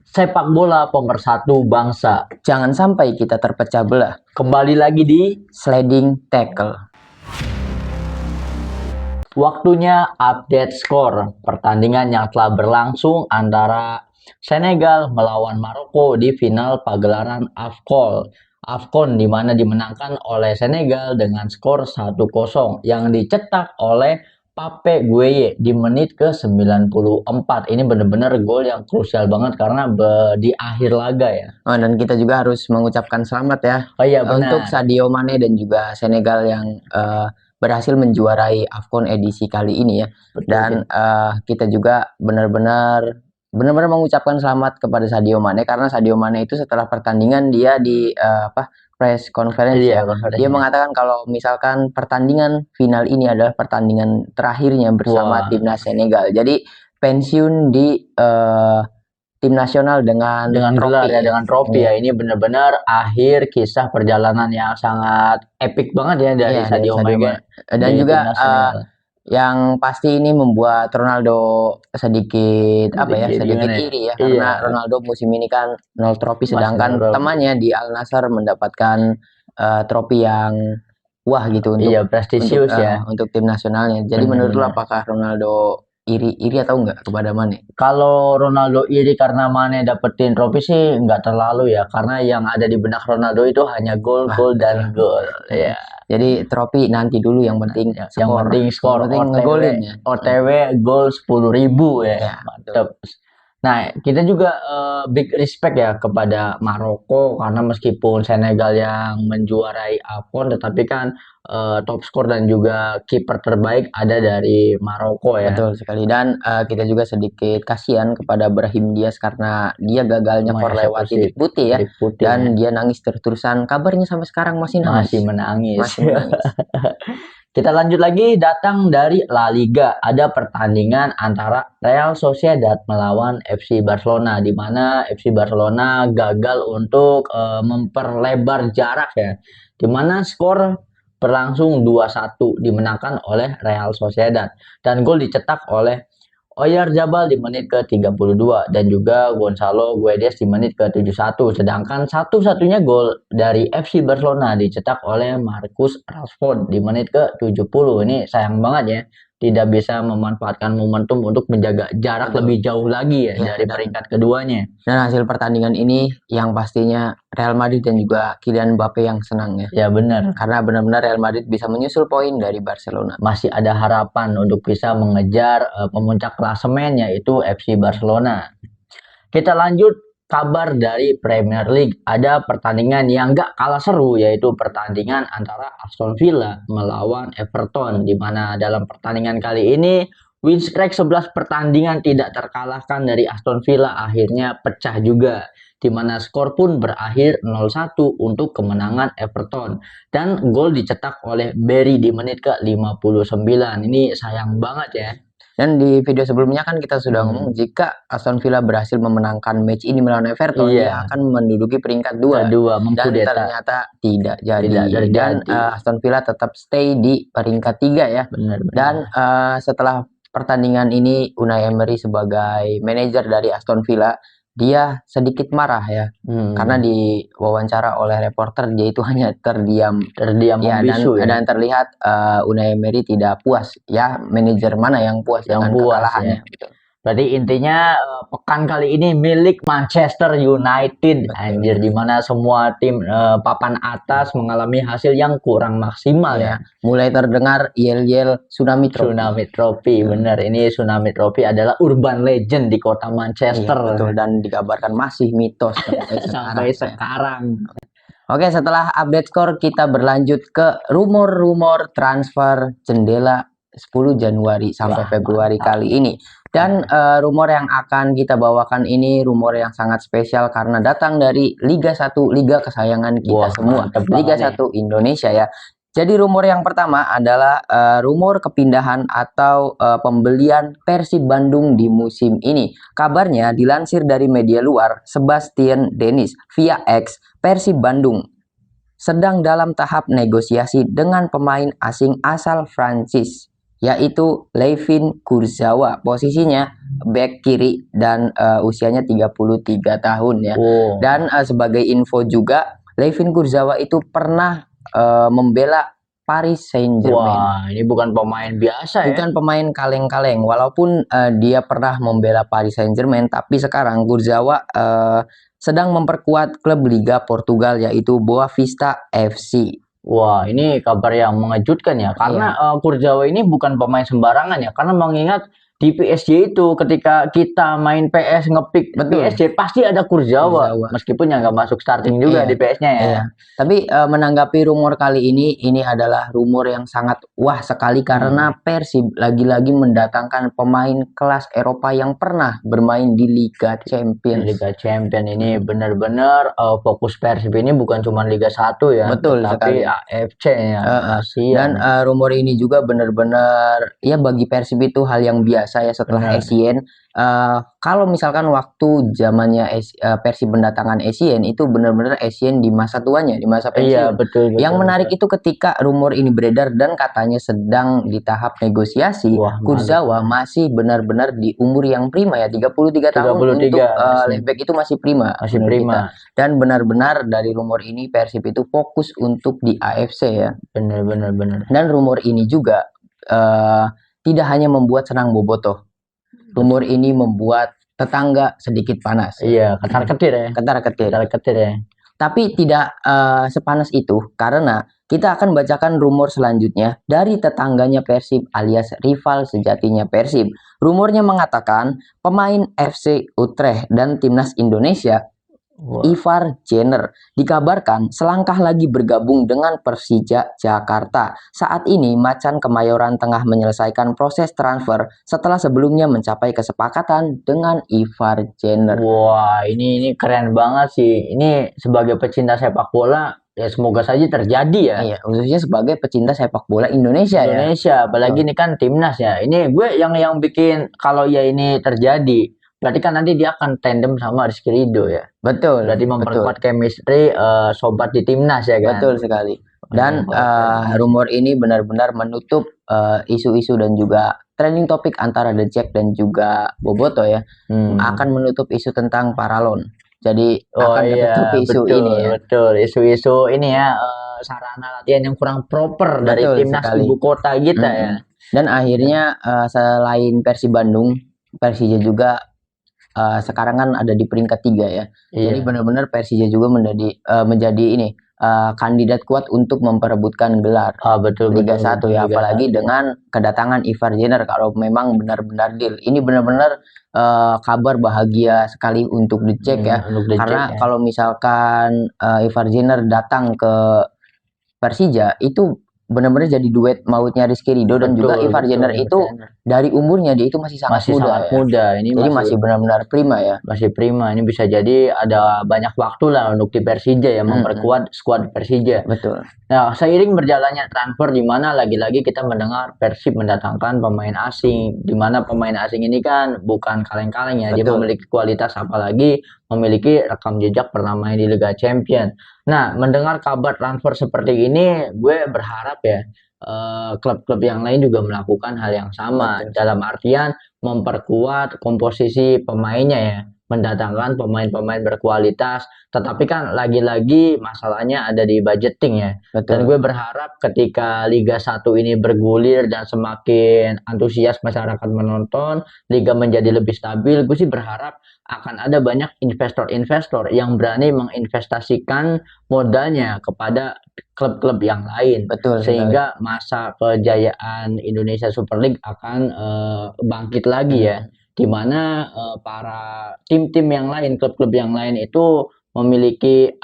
Sepak bola pemersatu bangsa. Jangan sampai kita terpecah belah. Kembali lagi di Sliding Tackle. Waktunya update skor pertandingan yang telah berlangsung antara Senegal melawan Maroko di final pagelaran AFCON di mana dimenangkan oleh Senegal dengan skor 1-0 yang dicetak oleh Pape Gueye di menit ke-94. Ini benar-benar gol yang krusial banget karena di akhir laga ya. Oh, dan kita juga harus mengucapkan selamat ya Oh iya benar. untuk Sadio Mane dan juga Senegal yang berhasil menjuarai AFCON edisi kali ini ya. Betul, Dan kita juga benar-benar mengucapkan selamat kepada Sadio Mane karena Sadio Mane itu setelah pertandingan dia di press conference Iya, ya. Dia mengatakan kalau misalkan pertandingan final ini adalah pertandingan terakhirnya bersama Wah. timnas Senegal. Jadi pensiun di tim nasional dengan gelar ya, dengan trofi Iya. ya. Ini benar-benar akhir kisah perjalanan yang sangat epic banget ya dari Iya, Sadio Mane dan di juga timnas Senegal. yang pasti ini membuat Ronaldo sedikit gimana ya? iri ya karena Iya. Ronaldo musim ini kan 0 trofi Masih sedangkan 0 trofi. temannya di Al Nassr mendapatkan trofi yang wah gitu Iya, prestisius ya. untuk tim nasionalnya. Jadi menurut lu Benar-benar. apakah Ronaldo iri atau enggak kepada Mane? Kalau Ronaldo iri karena Mane dapetin trofi sih nggak terlalu ya, karena yang ada di benak Ronaldo itu hanya gol, Wah, gol betul. dan gol. Ya. Jadi trofi nanti dulu, yang penting Yang skor. penting skor. Yang penting OTW, ngegolin ya. OTW gol 10.000 ya. Ya, Mantap. Nah, kita juga big respect ya kepada Maroko karena meskipun Senegal yang menjuarai AFCON, tetapi kan top skor dan juga kiper terbaik ada dari Maroko ya. Betul sekali. Dan kita juga sedikit kasihan kepada Brahim Diaz karena dia gagalnya lewat titik putih ya. Dan dia nangis terus-terusan. Kabarnya sampai sekarang masih nangis. Masih menangis. Masih menangis. Kita lanjut lagi, datang dari La Liga. Ada pertandingan antara Real Sociedad melawan FC Barcelona, di mana FC Barcelona gagal untuk memperlebar jarak ya. Di mana skor berlangsung 2-1 dimenangkan oleh Real Sociedad. Dan gol dicetak oleh Oyarzabal di menit ke-32 dan juga Gonzalo Guedes di menit ke-71. Sedangkan satu-satunya gol dari FC Barcelona dicetak oleh Marcus Rashford di menit ke-70. Ini sayang banget ya, tidak bisa memanfaatkan momentum untuk menjaga jarak lebih jauh lagi ya dari peringkat keduanya. Dan hasil pertandingan ini yang pastinya Real Madrid dan juga Kylian Mbappe yang senang ya. Ya benar. Karena benar-benar Real Madrid bisa menyusul poin dari Barcelona. Masih ada harapan untuk bisa mengejar pemuncak klasemen yaitu FC Barcelona. Kita lanjut, kabar dari Premier League. Ada pertandingan yang gak kalah seru yaitu pertandingan antara Aston Villa melawan Everton, di mana dalam pertandingan kali ini win streak 11 pertandingan tidak terkalahkan dari Aston Villa akhirnya pecah juga, di mana skor pun berakhir 0-1 untuk kemenangan Everton. Dan gol dicetak oleh Barry di menit ke-59. Ini sayang banget ya. Dan di video sebelumnya kan kita sudah ngomong jika Aston Villa berhasil memenangkan match ini melawan Everton, dia akan menduduki peringkat 2. Dan ternyata tidak jadi. Dan Aston Villa tetap stay di peringkat 3 ya. Benar. Dan setelah pertandingan ini Unai Emery sebagai manajer dari Aston Villa, dia sedikit marah ya, karena diwawancara oleh reporter dia itu hanya terdiam ya, dan terlihat Unai Emery tidak puas ya, manajer mana yang puas dengan kekalahannya ya. Berarti intinya pekan kali ini milik Manchester United. Anjir, dimana semua tim papan atas mengalami hasil yang kurang maksimal ya. Mulai terdengar yel-yel Tsunami Trophy. Bener, ini Tsunami Trophy adalah urban legend di kota Manchester. Iya, betul, dan dikabarkan masih mitos sampai sekarang. Oke, setelah update skor kita berlanjut ke rumor-rumor transfer jendela 10 Januari sampai Februari kali ini. Dan rumor yang akan kita bawakan ini rumor yang sangat spesial karena datang dari Liga 1, liga kesayangan kita semua, Liga 1 Indonesia ya. Jadi rumor yang pertama adalah rumor kepindahan atau pembelian Persib Bandung di musim ini. Kabarnya dilansir dari media luar, Sebastian Dennis via X, Persib Bandung sedang dalam tahap negosiasi dengan pemain asing asal Prancis yaitu Levin Kurzawa. Posisinya back kiri dan usianya 33 tahun ya. Dan sebagai info juga, Levin Kurzawa itu pernah membela Paris Saint-Germain. Wah, ini bukan pemain biasa ya. Bukan pemain kaleng-kaleng. Walaupun dia pernah membela Paris Saint-Germain, tapi sekarang Kurzawa sedang memperkuat klub Liga Portugal yaitu Boa Vista FC. Wah, ini kabar yang mengejutkan ya. Karena Kurzawa ini bukan pemain sembarangan ya. Karena mengingat di PSG itu ketika kita main PS ngepick PSG pasti ada Kurzawa. Meskipun yang nggak masuk starting juga di PS-nya ya. Iya. Tapi menanggapi rumor kali ini adalah rumor yang sangat wah sekali karena Persib lagi-lagi mendatangkan pemain kelas Eropa yang pernah bermain di Liga Champions. Liga Champions ini benar-benar fokus Persib ini bukan cuma Liga 1 ya. Betul tapi sekali. AFC ya. Dan rumor ini juga benar-benar ya bagi Persib itu hal yang biasa ya setelah Essien. Kalau misalkan waktu zamannya Persib mendatangkan Essien itu benar-benar Essien di masa tuanya, di masa pensiun. Iya, betul. Yang menarik itu ketika rumor ini beredar dan katanya sedang di tahap negosiasi, Kurzawa masih benar-benar di umur yang prima ya, 33 tahun untuk left back itu masih prima. Masih prima. Dan benar-benar dari rumor ini Persib itu fokus untuk di AFC ya. Benar. Dan rumor ini juga tidak hanya membuat senang bobotoh. Rumor ini membuat tetangga sedikit panas. Iya, ketar-ketir ya. Ketar-ketir ya. Tapi tidak sepanas itu karena kita akan bacakan rumor selanjutnya dari tetangganya Persib alias rival sejatinya Persib. Rumornya mengatakan pemain FC Utrecht dan timnas Indonesia Ivar Jenner dikabarkan selangkah lagi bergabung dengan Persija Jakarta. Saat ini Macan Kemayoran tengah menyelesaikan proses transfer setelah sebelumnya mencapai kesepakatan dengan Ivar Jenner. Wah, ini keren banget sih. Ini sebagai pecinta sepak bola ya semoga saja terjadi ya. Iya, khususnya sebagai pecinta sepak bola Indonesia ya. Apalagi ini kan timnas ya. Ini gue yang bikin kalau ya ini terjadi. Berarti kan nanti dia akan tandem sama Rizky Ridho ya. Betul. Berarti memperkuat chemistry sobat di timnas ya kan. Betul sekali. Dan rumor ini benar-benar menutup isu-isu dan juga trending topik antara The Jack dan juga Boboto ya. Akan menutup isu tentang Paralon. Jadi akan menutup isu ini ya. Betul, isu-isu ini ya sarana latihan yang kurang proper dari timnas ibu kota kita ya. Dan akhirnya selain Persib Bandung, Persija juga sekarang kan ada di peringkat 3 ya. Jadi benar-benar Persija juga menjadi ini kandidat kuat untuk memperebutkan gelar Liga 1 ya. Apalagi dengan kedatangan Ivar Jenner kalau memang benar-benar deal. Ini benar-benar kabar bahagia sekali untuk The Jack ya. Karena kalau misalkan Ivar Jenner datang ke Persija itu benar-benar jadi duet mautnya Rizky Ridho dan juga Ivar Jenner itu dari umurnya dia itu masih sangat muda. Ini jadi masih benar-benar prima ya. Masih prima. Ini bisa jadi ada banyak waktu lah untuk di Persija ya memperkuat skuad Persija. Betul. Nah, seiring berjalannya transfer di mana lagi-lagi kita mendengar Persib mendatangkan pemain asing, di mana pemain asing ini kan bukan kaleng-kaleng ya. Dia memiliki kualitas apalagi memiliki rekam jejak pernah main di Liga Champions. Nah, mendengar kabar transfer seperti ini, gue berharap ya klub-klub yang lain juga melakukan hal yang sama. Dalam artian memperkuat komposisi pemainnya ya, mendatangkan pemain-pemain berkualitas. Tetapi kan lagi-lagi masalahnya ada di budgeting ya. Dan gue berharap ketika Liga 1 ini bergulir dan semakin antusias masyarakat menonton, Liga menjadi lebih stabil, gue sih berharap akan ada banyak investor-investor yang berani menginvestasikan modalnya kepada klub-klub yang lain. Sehingga masa kejayaan Indonesia Super League akan bangkit lagi ya. Di mana para tim-tim yang lain, klub-klub yang lain itu memiliki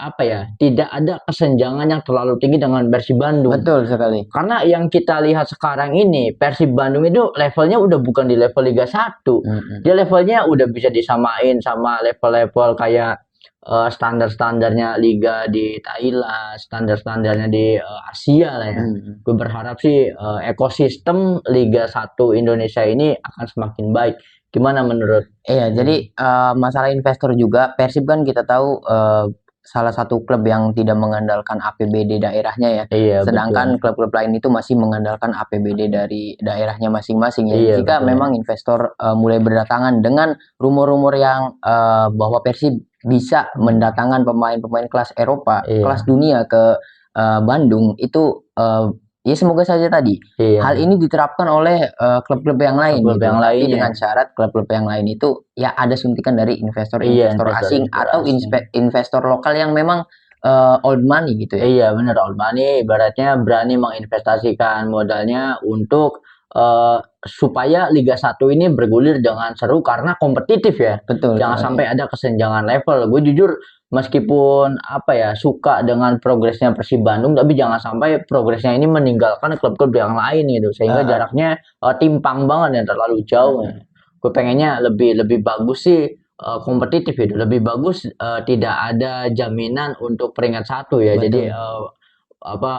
tidak ada kesenjangan yang terlalu tinggi dengan Persib Bandung. Betul sekali. Karena yang kita lihat sekarang ini Persib Bandung itu levelnya udah bukan di level Liga 1. Dia levelnya udah bisa disamain sama level-level kayak standar-standarnya liga di Thailand, standar-standarnya di Asia lah ya. Gue berharap sih ekosistem Liga 1 Indonesia ini akan semakin baik. Gimana menurut? Iya, jadi masalah investor juga Persib kan kita tahu salah satu klub yang tidak mengandalkan APBD daerahnya ya. Iya, Sedangkan betul. klub-klub lain itu masih mengandalkan APBD dari daerahnya masing-masing ya. Iya, Jika betul. memang investor mulai berdatangan dengan rumor-rumor yang bahwa Persib bisa mendatangkan pemain-pemain kelas Eropa, kelas Iya, dunia ke Bandung itu ya semoga saja tadi hal iya. ini diterapkan oleh klub-klub yang lain Klub gitu. yang Tapi lainnya. dengan syarat klub-klub yang lain itu ya ada suntikan dari Iya, investor-investor asing investor-investor atau asing. investor lokal yang memang old money gitu ya. Iya, bener, Old Money ibaratnya berani menginvestasikan modalnya untuk supaya Liga 1 ini bergulir dengan seru karena kompetitif ya. Betul Jangan sekali. sampai ada kesenjangan level. Gue jujur meskipun apa ya suka dengan progresnya Persib Bandung, tapi jangan sampai progresnya ini meninggalkan klub-klub yang lain gitu, sehingga Heeh. jaraknya timpang banget ya, terlalu jauh ya. Gue pengennya lebih lebih bagus sih, kompetitif itu lebih bagus, tidak ada jaminan untuk peringkat satu ya. Jadi Betul. apa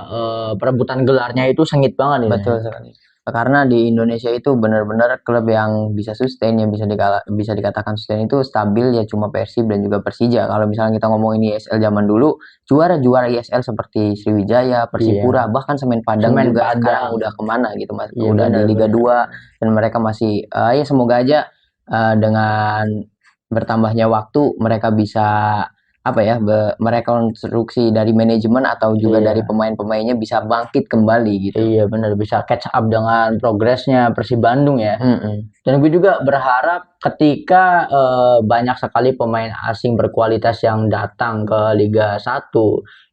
perebutan gelarnya itu sengit banget ini. Betul sekali. Karena di Indonesia itu benar-benar klub yang bisa sustain, yang bisa dikatakan sustain itu stabil ya cuma Persib dan juga Persija. Kalau misalnya kita ngomongin ISL zaman dulu, juara-juara ISL seperti Sriwijaya, Iya. Persipura, bahkan Semen Padang Semen juga sekarang Padang. udah kemana gitu Mas. Iya, Udah di benar Liga benar 2 benar. dan mereka masih ya semoga aja dengan bertambahnya waktu mereka bisa apa ya merekonstruksi dari manajemen atau juga dari Iya. pemain-pemainnya bisa bangkit kembali gitu. Iya benar bisa catch up dengan progresnya Persib Bandung ya. Mm-mm. Dan gue juga berharap ketika banyak sekali pemain asing berkualitas yang datang ke Liga 1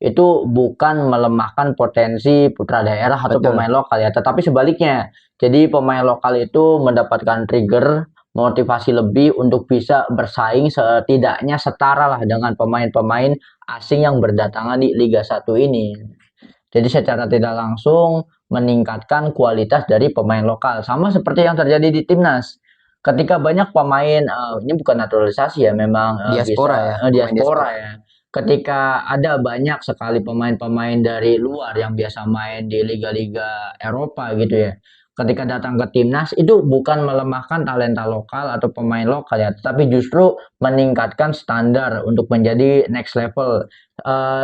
itu bukan melemahkan potensi putra daerah atau Betul. pemain lokal ya, tetapi sebaliknya. Jadi pemain lokal itu mendapatkan trigger motivasi lebih untuk bisa bersaing setidaknya setara lah dengan pemain-pemain asing yang berdatangan di Liga 1 ini. Jadi secara tidak langsung meningkatkan kualitas dari pemain lokal. Sama seperti yang terjadi di timnas. Ketika banyak pemain, ini bukan naturalisasi ya, memang Diaspora ya, pemain diaspora diaspora. ya. Ketika ada banyak sekali pemain-pemain dari luar yang biasa main di liga-liga Eropa gitu ya. Ketika datang ke timnas itu bukan melemahkan talenta lokal atau pemain lokal ya, tapi justru meningkatkan standar untuk menjadi next level.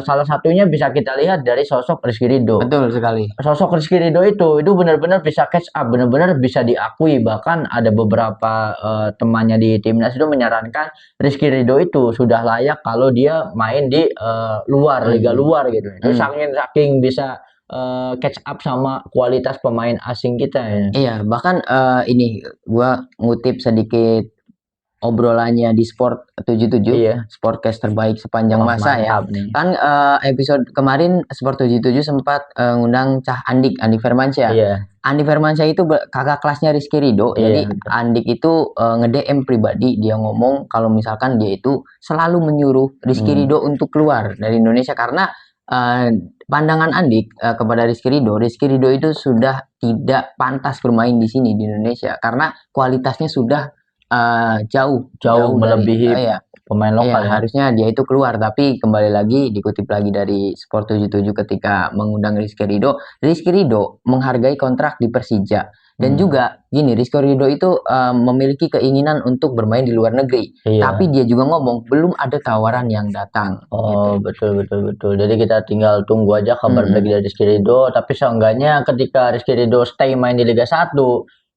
Salah satunya bisa kita lihat dari sosok Rizky Ridho. Betul sekali. Sosok Rizky Ridho itu benar-benar bisa catch up, benar-benar bisa diakui. Bahkan ada beberapa temannya di timnas itu menyarankan Rizky Ridho itu sudah layak kalau dia main di luar, liga luar gitu. Itu saking bisa catch up sama kualitas pemain asing kita ya. Iya, bahkan ini gua ngutip sedikit obrolannya di Sport 77, Iya. Sportcast terbaik sepanjang Wah, masa ya. mantap nih. Kan episode kemarin Sport 77 sempat ngundang Cah Andik Firmansyah. Iya. Andi Firmansyah itu kakak kelasnya Rizky Ridho. Jadi Iya. Andik itu nge-DM pribadi, dia ngomong kalau misalkan dia itu selalu menyuruh Rizky Ridho untuk keluar dari Indonesia karena pandangan Andik kepada Rizky Ridho itu sudah tidak pantas bermain di sini di Indonesia karena kualitasnya sudah jauh Melebihi dari ya. pemain Iya, lokal ya. harusnya dia itu keluar, tapi kembali lagi dikutip lagi dari Sport 77 ketika mengundang Rizky Ridho menghargai kontrak di Persija. Dan juga gini, Rizky Ridho itu memiliki keinginan untuk bermain di luar negeri. Iya. Tapi dia juga ngomong belum ada tawaran yang datang. Oh, betul betul betul. Jadi kita tinggal tunggu aja kabar baik dari Rizky Ridho, tapi seenggaknya ketika Rizky Ridho stay main di Liga 1,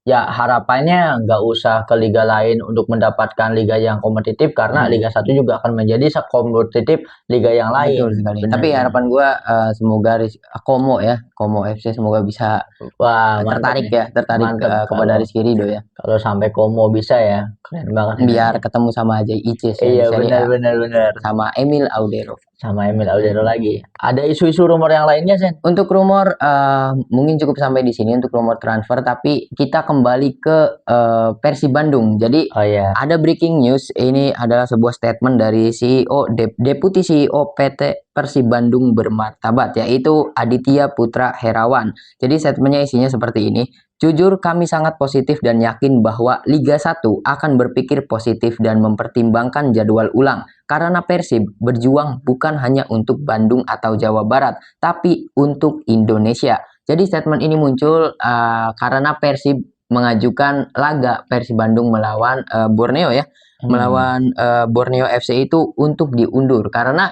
ya harapannya nggak usah ke liga lain untuk mendapatkan liga yang kompetitif karena Liga 1 juga akan menjadi sekompetitif liga yang lain. Betul sekali. Benar, Tapi benar. harapan gua semoga Komo FC semoga bisa Wah, mantap tertarik nih. tertarik Mantap kepada Rizky Ridho ya. kalau sampai Como bisa ya, keren banget nih. Biar ketemu sama Ajay Ices ya di Iya, Serie A. benar. Sama Emil Audero. Sama Emil Audero lagi. Ada isu-isu rumor yang lainnya, Sen? Untuk rumor mungkin cukup sampai di sini untuk rumor transfer, tapi kita kembali ke Persib Bandung. Jadi Oh ya. ada breaking news. Ini adalah sebuah statement dari CEO Deputi CEO PT Persib Bandung Bermartabat, yaitu Aditya Putra Herawan. Jadi statementnya isinya seperti ini. Jujur kami sangat positif dan yakin bahwa Liga 1 akan berpikir positif dan mempertimbangkan jadwal ulang. Karena Persib berjuang bukan hanya untuk Bandung atau Jawa Barat, tapi untuk Indonesia. Jadi statement ini muncul karena Persib mengajukan laga Persib Bandung melawan Borneo ya. Melawan Borneo FC itu untuk diundur. Karena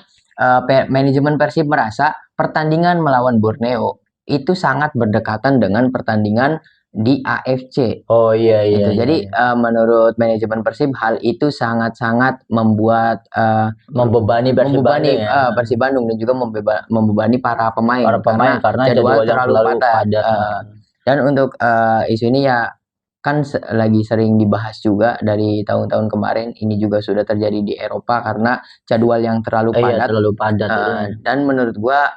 manajemen Persib merasa pertandingan melawan Borneo itu sangat berdekatan dengan pertandingan di AFC. Oh iya iya Itu iya, jadi iya. menurut manajemen Persib hal itu sangat-sangat membuat Membebani Persib Bandung ya. Persib Bandung dan juga membebani para pemain Para pemain karena karena jadwal jadwal yang terlalu terlalu padat. padat. Dan untuk isu ini ya kan lagi sering dibahas juga dari tahun-tahun kemarin. Ini juga sudah terjadi di Eropa karena jadwal yang terlalu Iya padat. terlalu padat itu. Dan menurut gua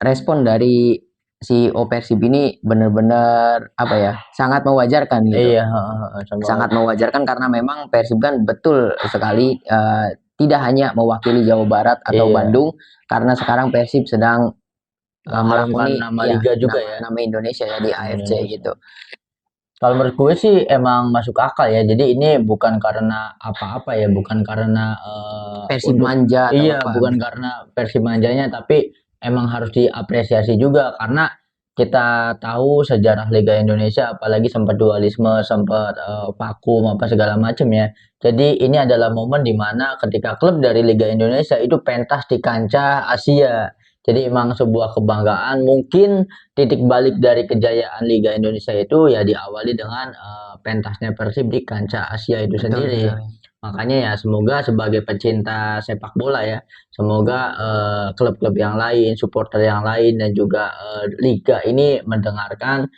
respon dari CEO Persib ini benar-benar apa ya sangat mewajarkan gitu. Iya, Sangat mewajarkan karena memang Persib kan betul sekali tidak hanya mewakili Jawa Barat atau Iya. Bandung karena sekarang Persib sedang Mengharumkan melakoni nama ya liga juga ya. nama Indonesia ya di AFC Indonesia. gitu. Kalau menurut gue sih emang masuk akal ya. Jadi ini bukan karena apa-apa ya, bukan karena Persib untuk manja atau iya, apa. bukan karena Persib manjanya, tapi emang harus diapresiasi juga karena kita tahu sejarah Liga Indonesia, apalagi sempat dualisme, sempat vakum apa segala macam ya. Jadi ini adalah momen dimana ketika klub dari Liga Indonesia itu pentas di kancah Asia. Jadi emang sebuah kebanggaan. Mungkin titik balik dari kejayaan Liga Indonesia itu ya diawali dengan pentasnya Persib di kancah Asia itu Betul, sendiri. betul. Makanya ya semoga sebagai pecinta sepak bola ya, semoga klub-klub yang lain, supporter yang lain dan juga liga ini mendengarkan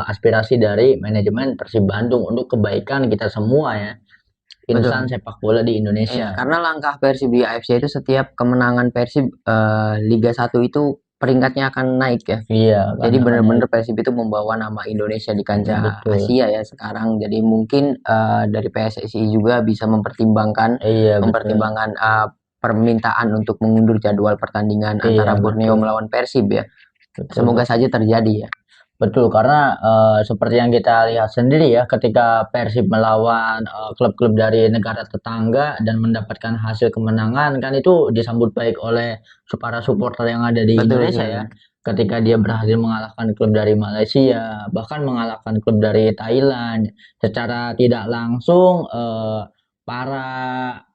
aspirasi dari manajemen Persib Bandung untuk kebaikan kita semua ya, insan Betul. sepak bola di Iya, Indonesia. karena langkah Persib di AFC itu setiap kemenangan Persib Liga 1 itu peringkatnya akan naik ya. Iya, Jadi karena kan benar-benar Persib itu membawa nama Indonesia di kancah betul. Asia ya sekarang. Jadi mungkin dari PSSI juga bisa mempertimbangkan Iya, betul. mempertimbangkan permintaan untuk mengundur jadwal pertandingan Iya, antara Borneo betul. melawan Persib ya. Betul. Semoga saja terjadi ya. Betul, karena seperti yang kita lihat sendiri ya, ketika Persib melawan klub-klub dari negara tetangga dan mendapatkan hasil kemenangan, kan itu disambut baik oleh para supporter yang ada di Betul Indonesia sekali. ya. Ketika dia berhasil mengalahkan klub dari Malaysia, bahkan mengalahkan klub dari Thailand, secara tidak langsung para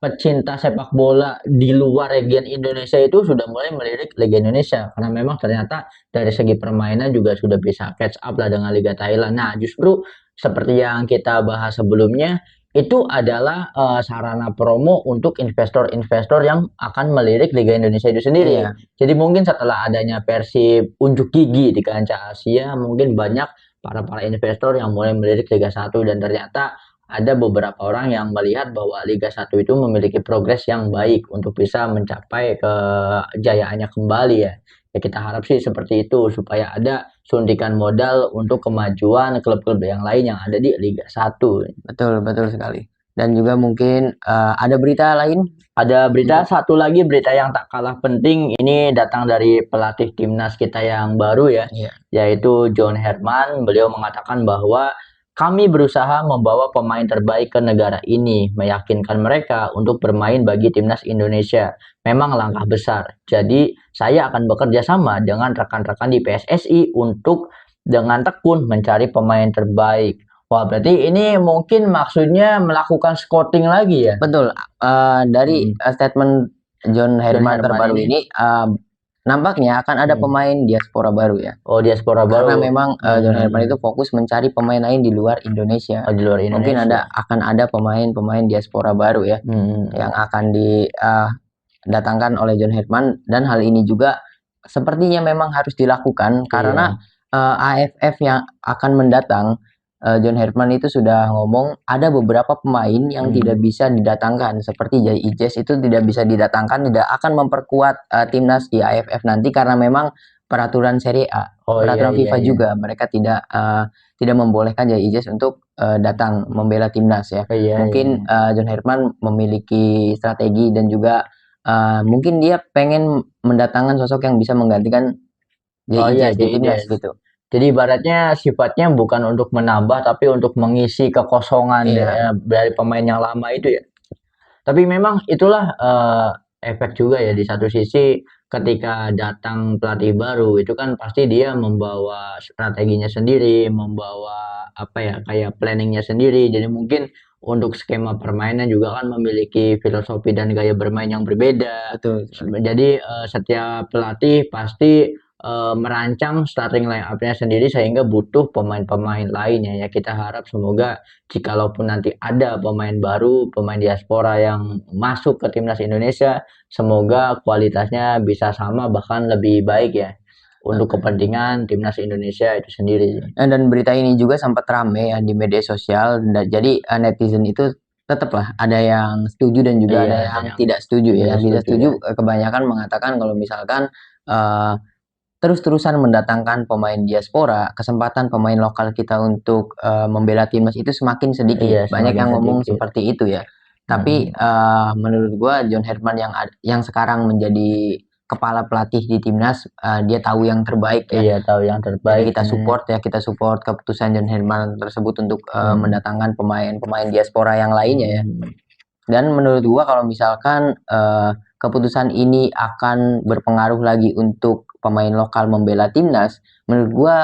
pecinta sepak bola di luar region Indonesia itu sudah mulai melirik Liga Indonesia karena memang ternyata dari segi permainan juga sudah bisa catch up lah dengan Liga Thailand. Nah, justru seperti yang kita bahas sebelumnya, itu adalah sarana promo untuk investor-investor yang akan melirik Liga Indonesia itu sendiri. Iya. Jadi mungkin setelah adanya Persib unjuk gigi di kancah Asia, mungkin banyak para investor yang mulai melirik Liga 1 dan ternyata ada beberapa orang yang melihat bahwa Liga 1 itu memiliki progres yang baik untuk bisa mencapai kejayaannya kembali ya. Ya kita harap sih seperti itu supaya ada suntikan modal untuk kemajuan klub-klub yang lain yang ada di Liga 1. Betul, betul sekali. Dan juga mungkin ada berita lain. Ada berita satu lagi, berita yang tak kalah penting, ini datang dari pelatih timnas kita yang baru ya, Iya. yaitu John Herman. Beliau mengatakan bahwa kami berusaha membawa pemain terbaik ke negara ini, meyakinkan mereka untuk bermain bagi timnas Indonesia. Memang langkah besar. Jadi saya akan bekerja sama dengan rekan-rekan di PSSI untuk dengan tekun mencari pemain terbaik. Wah, berarti ini mungkin maksudnya melakukan scouting lagi ya? Betul. Dari statement John Herman Herman terbaru ini. ini nampaknya akan ada pemain diaspora baru ya. Oh, diaspora baru. Karena memang John Herman itu fokus mencari pemain lain di luar Indonesia. Oh, di luar Mungkin Indonesia. akan ada pemain-pemain diaspora baru ya yang akan didatangkan oleh John Herman dan hal ini juga sepertinya memang harus dilakukan karena AFF yang akan mendatang John Herman itu sudah ngomong ada beberapa pemain yang tidak bisa didatangkan seperti Jai Ijes itu tidak bisa didatangkan, tidak akan memperkuat timnas di AFF nanti karena memang peraturan Serie A, peraturan FIFA juga mereka tidak membolehkan Jai Ijes untuk datang membela timnas ya. Mungkin John Herman memiliki strategi dan juga mungkin dia pengen mendatangkan sosok yang bisa menggantikan Jai Ijes di timnas gitu. Jadi ibaratnya sifatnya bukan untuk menambah tapi untuk mengisi kekosongan dari pemain yang lama itu ya. Tapi memang itulah efek juga ya di satu sisi ketika datang pelatih baru itu kan pasti dia membawa strateginya sendiri, membawa apa ya kayak planningnya sendiri. Jadi mungkin untuk skema permainan juga kan memiliki filosofi dan gaya bermain yang berbeda. Betul. Jadi setiap pelatih pasti merancang starting line up-nya sendiri sehingga butuh pemain-pemain lainnya ya. Kita harap semoga jikalaupun nanti ada pemain baru, pemain diaspora yang masuk ke timnas Indonesia, semoga kualitasnya bisa sama bahkan lebih baik ya untuk kepentingan timnas Indonesia itu sendiri. Dan berita ini juga sempat rame ya di media sosial. Jadi netizen itu tetaplah ada yang setuju dan juga ada yang tidak setuju ya. Yang tidak setuju kebanyakan mengatakan kalau misalkan terus-terusan mendatangkan pemain diaspora, kesempatan pemain lokal kita untuk membela timnas itu semakin sedikit. Banyak yang ngomong seperti itu ya. Tapi menurut gua John Herdman yang sekarang menjadi kepala pelatih di timnas, dia tahu yang terbaik ya. Iya, tahu yang terbaik. Jadi kita support keputusan John Herdman tersebut untuk mendatangkan pemain-pemain diaspora yang lainnya ya. Dan menurut gua kalau misalkan keputusan ini akan berpengaruh lagi untuk pemain lokal membela timnas, menurut gua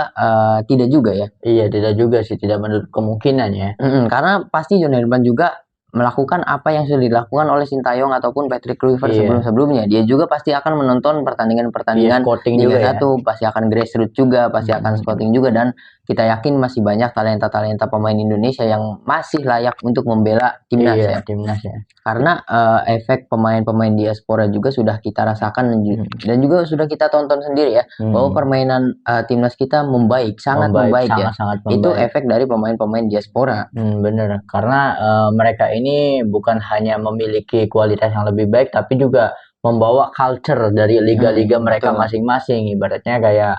tidak juga ya. Iya, tidak juga sih, tidak menutup kemungkinan ya. Karena pasti John Herdman juga melakukan apa yang sudah dilakukan oleh Sintayong ataupun Patrick Kluivert sebelum-sebelumnya. Dia juga pasti akan menonton pertandingan-pertandingan Liga 1, pasti akan grassroots juga, pasti akan scouting juga, dan kita yakin masih banyak talenta-talenta pemain Indonesia yang masih layak untuk membela timnas ya. Karena efek pemain-pemain diaspora juga sudah kita rasakan dan juga sudah kita tonton sendiri ya, bahwa permainan timnas kita membaik, sangat membaik ya. Itu efek dari pemain-pemain diaspora. Bener, karena mereka ini bukan hanya memiliki kualitas yang lebih baik, tapi juga membawa culture dari liga-liga mereka masing-masing. Ibaratnya kayak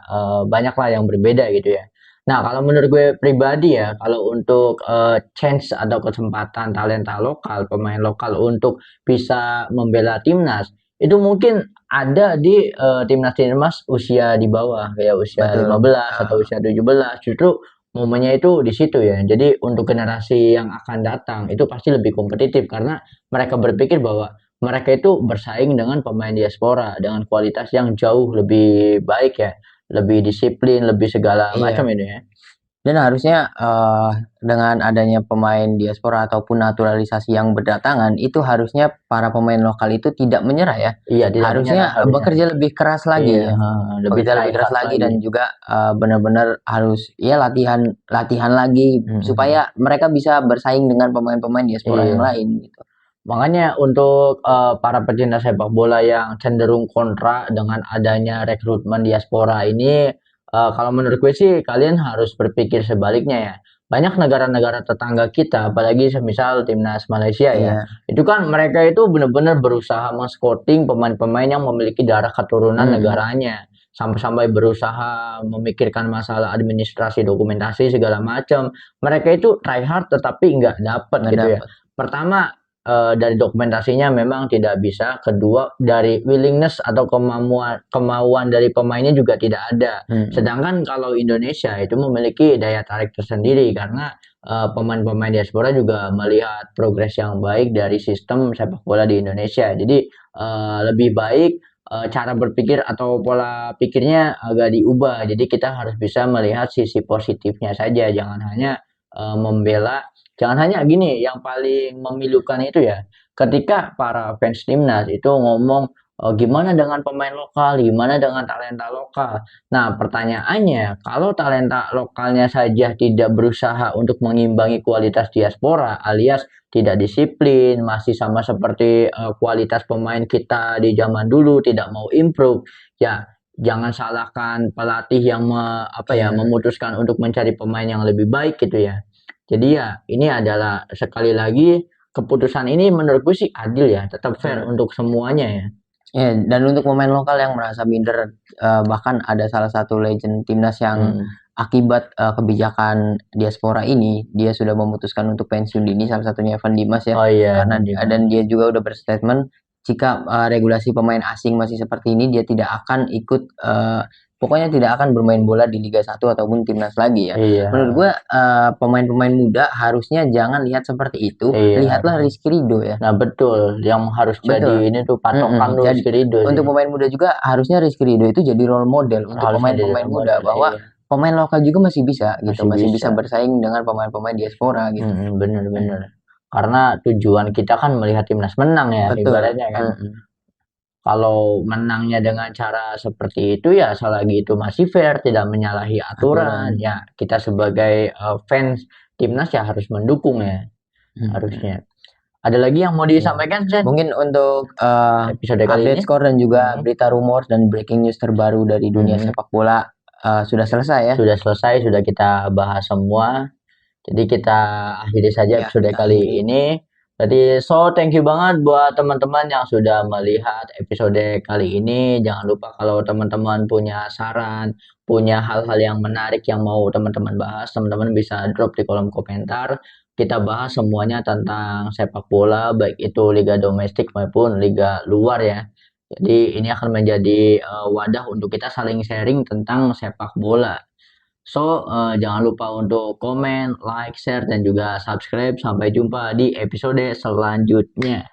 banyaklah yang berbeda gitu ya. Nah, kalau menurut gue pribadi ya, kalau untuk chance atau kesempatan talenta lokal, pemain lokal untuk bisa membela timnas, itu mungkin ada di timnas usia di bawah, kayak usia 15 atau usia 17. Justru momennya itu di situ ya. Jadi untuk generasi yang akan datang itu pasti lebih kompetitif karena mereka berpikir bahwa mereka itu bersaing dengan pemain diaspora dengan kualitas yang jauh lebih baik ya, lebih disiplin, lebih segala macam ini ya. Dan harusnya dengan adanya pemain diaspora ataupun naturalisasi yang berdatangan, itu harusnya para pemain lokal itu tidak menyerah ya. Harusnya bekerja lebih keras lagi ya. Lebih keras lagi dan juga benar-benar harus ya latihan lagi supaya mereka bisa bersaing dengan pemain-pemain diaspora yang lain gitu. Makanya untuk para pecinta sepak bola yang cenderung kontra dengan adanya rekrutmen diaspora ini, kalau menurut gue sih kalian harus berpikir sebaliknya ya. Banyak negara-negara tetangga kita, apalagi semisal timnas Malaysia ya, itu kan mereka itu benar-benar berusaha men-scouting pemain-pemain yang memiliki darah keturunan negaranya, sampai-sampai berusaha memikirkan masalah administrasi, dokumentasi segala macam. Mereka itu try hard tetapi nggak dapat gitu ya. Pertama, dari dokumentasinya memang tidak bisa. Kedua, dari willingness atau kemauan dari pemainnya juga tidak ada. Sedangkan kalau Indonesia itu memiliki daya tarik tersendiri karena pemain-pemain diaspora juga melihat progres yang baik dari sistem sepak bola di Indonesia. Jadi lebih baik cara berpikir atau pola pikirnya agak diubah. Jadi kita harus bisa melihat sisi positifnya saja, jangan hanya membela. Jangan hanya gini, yang paling memilukan itu ya, ketika para fans timnas itu ngomong gimana dengan pemain lokal, gimana dengan talenta lokal. Nah, pertanyaannya, kalau talenta lokalnya saja tidak berusaha untuk mengimbangi kualitas diaspora, alias tidak disiplin, masih sama seperti kualitas pemain kita di zaman dulu, tidak mau improve, ya jangan salahkan pelatih yang memutuskan untuk mencari pemain yang lebih baik gitu ya. Jadi ya ini adalah sekali lagi keputusan ini menurut gue sih adil ya, tetap fair untuk semuanya ya. Ya, dan untuk pemain lokal yang merasa minder, bahkan ada salah satu legend timnas yang akibat kebijakan diaspora ini, dia sudah memutuskan untuk pensiun dini, salah satunya Evan Dimas ya. Karena dan dia juga udah berstatement jika regulasi pemain asing masih seperti ini, dia tidak akan ikut pokoknya tidak akan bermain bola di Liga 1 ataupun timnas lagi ya. Menurut gue pemain-pemain muda harusnya jangan lihat seperti itu, lihatlah Rizky Ridho ya. Nah betul, yang harus jadi ini tuh patokan Rizky Ridho. Untuk pemain muda juga harusnya Rizky Ridho itu jadi role model untuk pemain-pemain muda bahwa pemain lokal juga masih bisa gitu, masih bisa bersaing dengan pemain-pemain diaspora gitu. Bener-bener. karena tujuan kita kan melihat timnas menang ya, Betul. ibaratnya kan. Kalau menangnya dengan cara seperti itu ya selagi itu masih fair, tidak menyalahi aturan, ya kita sebagai fans timnas ya harus mendukung ya, harusnya. Ada lagi yang mau disampaikan, Zen? Mungkin untuk Episode kali update ini? skor dan juga berita rumor dan breaking news terbaru dari dunia sepak bola sudah selesai ya. Sudah selesai, sudah kita bahas semua. Jadi kita akhiri saja episode kali ini. Jadi thank you banget buat teman-teman yang sudah melihat episode kali ini. Jangan lupa kalau teman-teman punya saran, punya hal-hal yang menarik yang mau teman-teman bahas, teman-teman bisa drop di kolom komentar. Kita bahas semuanya tentang sepak bola, baik itu liga domestik maupun liga luar ya. Jadi ini akan menjadi wadah untuk kita saling sharing tentang sepak bola. Jangan lupa untuk komen, like, share, dan juga subscribe. Sampai jumpa di episode selanjutnya.